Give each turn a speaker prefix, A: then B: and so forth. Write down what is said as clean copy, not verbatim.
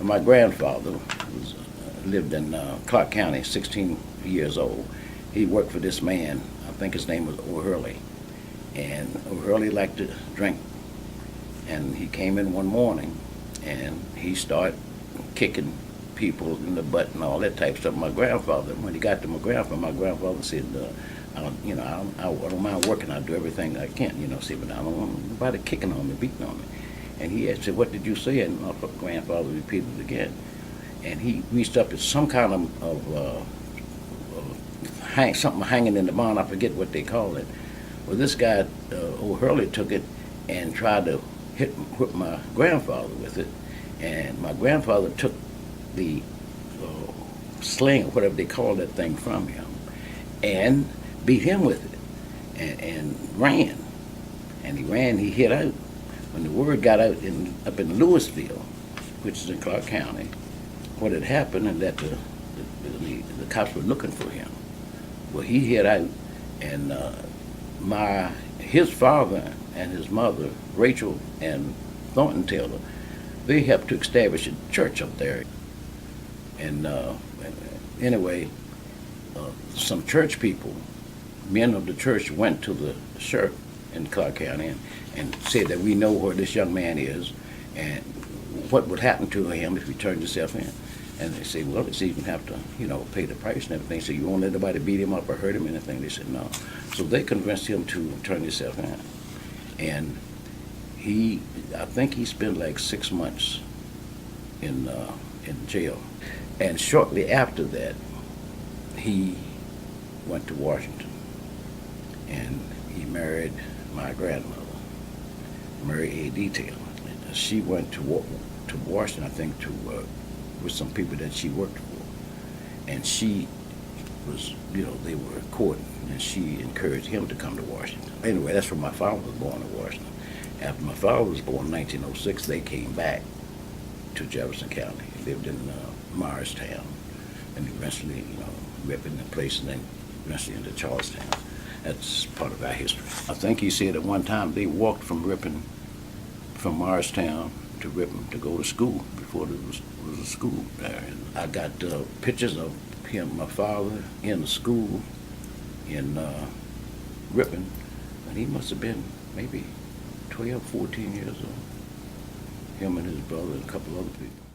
A: my grandfather lived in Clark County, 16 years old. He worked for this man, I think his name was O'Hurley. And O'Hurley liked to drink. And he came in one morning and he started kicking people in the butt and all that type of stuff. My grandfather, when he got to my grandfather said, I don't mind working. I'll do everything I can, but I don't want nobody kicking on me, beating on me. And he said, what did you say? And my grandfather repeated it again. And he reached up to some kind of something hanging in the barn. I forget what they call it. Well, this guy, O'Hurley, took it and tried to whip my grandfather with it. And my grandfather took the sling, or whatever they call that thing, from him and beat him with it and ran. And he hid out. When the word got out up in Louisville, which is in Clark County, what had happened and that the cops were looking for him. Well, he hid out, and his father and his mother, Rachel and Thornton Taylor, they helped to establish a church up there. And anyway, some church people, men of the church, went to the sheriff in Clark County and said that we know where this young man is and what would happen to him if he turned himself in. And they said, well, let's even have to, pay the price and everything. So you won't let nobody beat him up or hurt him or anything? They said, no. So they convinced him to turn himself in. And I think he spent like 6 months in jail. And shortly after that, he went to Washington. And he married my grandmother, Mary A. Detail. She went to Washington, I think, with some people that she worked for. And she was, they were courting, and she encouraged him to come to Washington. Anyway, that's where my father was born, in Washington. After my father was born in 1906, they came back to Jefferson County. He lived in Morristown, and eventually, Ripon and places, and then eventually into Charlestown. That's part of our history. I think he said at one time they walked from Morristown to Ripon to go to school before there was a school there. And I got pictures of him, my father, in the school in Ripon, and he must have been maybe 12, 14 years old. Him and his brother and a couple other people.